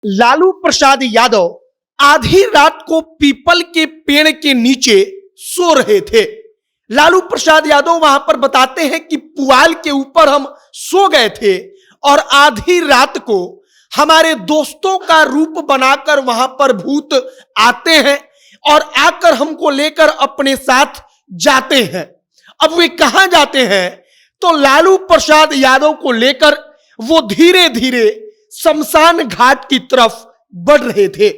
लालू प्रसाद यादव आधी रात को पीपल के पेड़ के नीचे सो रहे थे। लालू प्रसाद यादव वहां पर बताते हैं कि पुआल के ऊपर हम सो गए थे और आधी रात को हमारे दोस्तों का रूप बनाकर वहां पर भूत आते हैं और आकर हमको लेकर अपने साथ जाते हैं। अब वे कहां जाते हैं? तो लालू प्रसाद यादव को लेकर वो धीरे धीरे शमशान घाट की तरफ बढ़ रहे थे,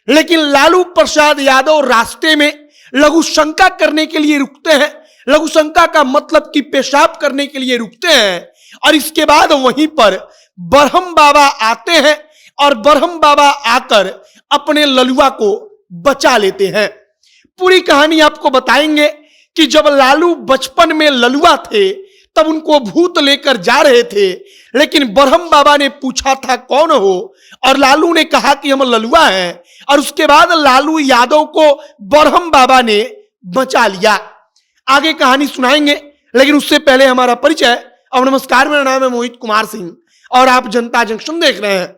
लेकिन लालू प्रसाद यादव रास्ते में लघु शंका करने के लिए रुकते हैं। लघु शंका का मतलब कि पेशाब करने के लिए रुकते हैं और इसके बाद वहीं पर बरहम बाबा आते हैं और बरहम बाबा आकर अपने ललुआ को बचा लेते हैं। पूरी कहानी आपको बताएंगे कि जब लालू बचपन में ललुआ थे तब उनको भूत लेकर जा रहे थे, लेकिन बरहम बाबा ने पूछा था कौन हो, और लालू ने कहा कि हम ललुआ हैं, और उसके बाद लालू यादव को बरहम बाबा ने बचा लिया। आगे कहानी सुनाएंगे, लेकिन उससे पहले हमारा परिचय। अब नमस्कार, मेरा नाम है मोहित कुमार सिंह और आप जनता जंक्शन देख रहे हैं।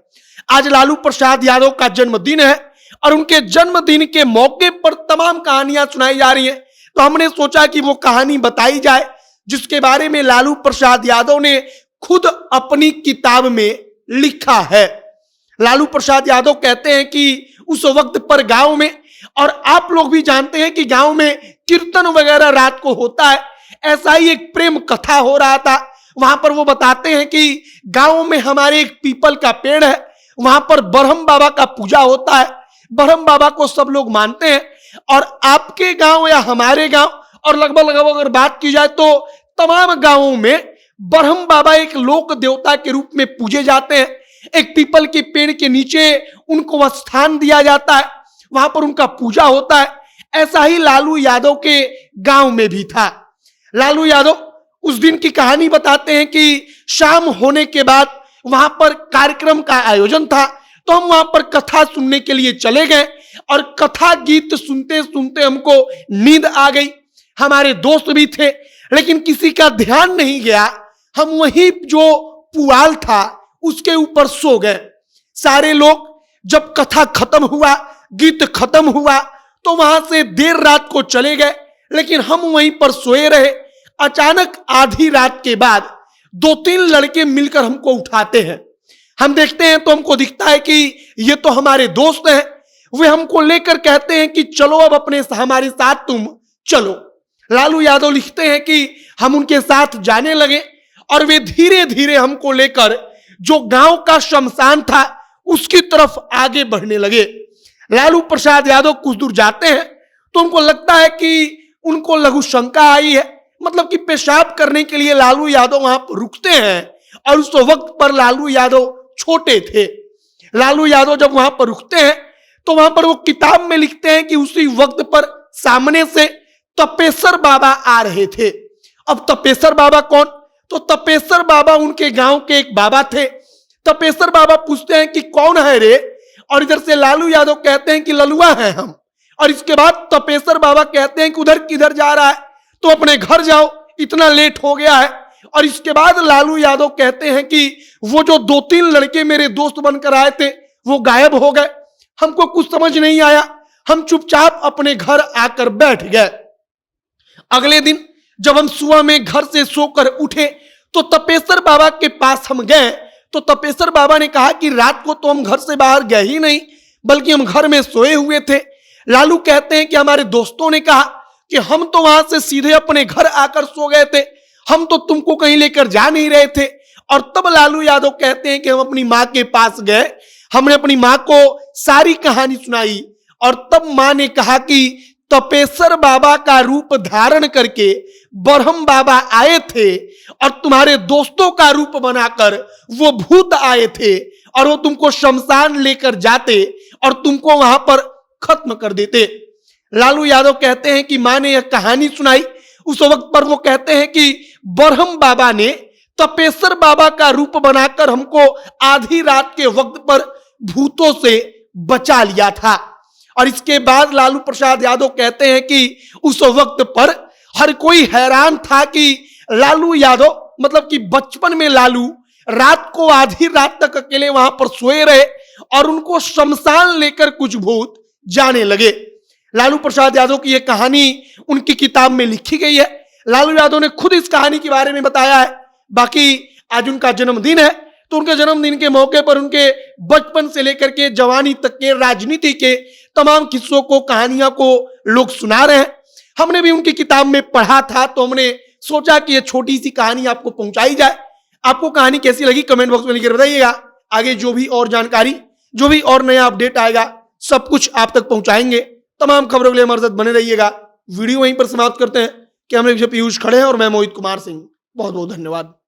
आज लालू प्रसाद यादव का जन्मदिन है और उनके जन्मदिन के मौके पर तमाम कहानियां सुनाई जा रही हैं, तो हमने सोचा कि वो कहानी बताई जाए जिसके बारे में लालू प्रसाद यादव ने खुद अपनी किताब में लिखा है। लालू प्रसाद यादव कहते हैं कि उस वक्त पर गांव में, और आप लोग भी जानते हैं कि गांव में कीर्तन वगैरह रात को होता है, ऐसा ही एक प्रेम कथा हो रहा था। वहां पर वो बताते हैं कि गांव में हमारे एक पीपल का पेड़ है, वहां पर बरहम बाबा का पूजा होता है। बरहम बाबा को सब लोग मानते हैं, और आपके गांव या हमारे गांव और लगभग अगर बात की जाए तो तमाम गांवों में बरहम बाबा एक लोक देवता के रूप में पूजे जाते हैं। एक पीपल के पेड़ के नीचे उनको स्थान दिया जाता है, वहां पर उनका पूजा होता है। ऐसा ही लालू यादव के गांव में भी था। लालू यादव उस दिन की कहानी बताते हैं कि शाम होने के बाद वहां पर कार्यक्रम का आयोजन था, तो हम वहां पर कथा सुनने के लिए चले गए और कथा गीत सुनते सुनते हमको नींद आ गई। हमारे दोस्त भी थे, लेकिन किसी का ध्यान नहीं गया। हम वहीं जो पुआल था उसके ऊपर सो गए। सारे लोग जब कथा खत्म हुआ, गीत खत्म हुआ, तो वहां से देर रात को चले गए, लेकिन हम वहीं पर सोए रहे। अचानक आधी रात के बाद 2-3 लड़के मिलकर हमको उठाते हैं। हम देखते हैं तो हमको दिखता है कि ये तो हमारे दोस्त हैं। वे हमको लेकर कहते हैं कि चलो अब हमारे साथ तुम चलो। लालू यादव लिखते हैं कि हम उनके साथ जाने लगे और वे धीरे धीरे हमको लेकर जो गांव का शमशान था उसकी तरफ आगे बढ़ने लगे। लालू प्रसाद यादव कुछ दूर जाते हैं तो उनको लगता है कि उनको लघु शंका आई है, मतलब कि पेशाब करने के लिए लालू यादव वहां पर रुकते हैं, और उस वक्त पर लालू यादव छोटे थे। लालू यादव जब वहां पर रुकते हैं तो वहां पर वो किताब में लिखते हैं कि उसी वक्त पर सामने से तपेश्वर बाबा आ रहे थे। अब तपेश्वर बाबा कौन? तो तपेश्वर बाबा उनके गांव के एक बाबा थे। तपेश्वर बाबा पूछते हैं कि कौन है रे, और इधर से लालू यादव कहते हैं कि ललुआ हैं हम। और इसके बाद तपेश्वर बाबा कहते हैं कि उधर किधर जा रहा है, तो अपने घर जाओ, इतना लेट हो गया है। और इसके बाद लालू यादव कहते हैं कि वो जो 2-3 लड़के मेरे दोस्त बनकर आए थे वो गायब हो गए। हमको कुछ समझ नहीं आया, हम चुपचाप अपने घर आकर बैठ गए। अगले दिन जब हम सुबह में घर से सोकर उठे तो तपेश्वर बाबा के पास हम गए, तो तपेश्वर बाबा ने कहा कि रात को तो हम घर से बाहर गए ही नहीं, बल्कि हम घर में सोए हुए थे। लालू कहते हैं कि हमारे दोस्तों ने कहा कि हम तो वहां से सीधे अपने घर आकर सो गए थे, हम तो तुमको कहीं लेकर जा नहीं रहे थे। और तब लालू यादव कहते हैं कि हम अपनी माँ के पास गए, हमने अपनी माँ को सारी कहानी सुनाई, और तब माँ ने कहा कि तपेश्वर बाबा का रूप धारण करके बरहम बाबा आए थे और तुम्हारे दोस्तों का रूप बनाकर वो भूत आए थे, और वो तुमको शमशान लेकर जाते और तुमको वहां पर खत्म कर देते। लालू यादव कहते हैं कि माँ ने यह कहानी सुनाई। उस वक्त पर वो कहते हैं कि बरहम बाबा ने तपेश्वर बाबा का रूप बनाकर हमको आधी रात के वक्त पर भूतों से बचा लिया था। और इसके बाद लालू प्रसाद यादव कहते हैं कि उस वक्त पर हर कोई हैरान था कि लालू यादव, मतलब कि बचपन में लालू रात को आधी रात तक अकेले वहां पर सोए रहे और उनको शमशान लेकर कुछ भूत जाने लगे। लालू प्रसाद यादव की यह कहानी उनकी किताब में लिखी गई है। लालू यादव ने खुद इस कहानी के बारे में बताया है। बाकी आज उनका जन्मदिन है, तो उनके जन्मदिन के मौके पर उनके बचपन से लेकर के जवानी तक के राजनीति के तमाम किस्सों को, कहानियां को लोग सुना रहे हैं। हमने भी उनकी किताब में पढ़ा था, तो हमने सोचा कि यह छोटी सी कहानी आपको पहुंचाई जाए। आपको कहानी कैसी लगी कमेंट बॉक्स में लिखकर बताइएगा। आगे जो भी और जानकारी, जो भी और नया अपडेट आएगा, सब कुछ आप तक पहुंचाएंगे। तमाम खबरों के लिए हमारे साथ बने रहिएगा। वीडियो वहीं पर समाप्त करते हैं। कैमरे पीयूष खड़े हैं और मैं मोहित कुमार सिंह। बहुत बहुत धन्यवाद।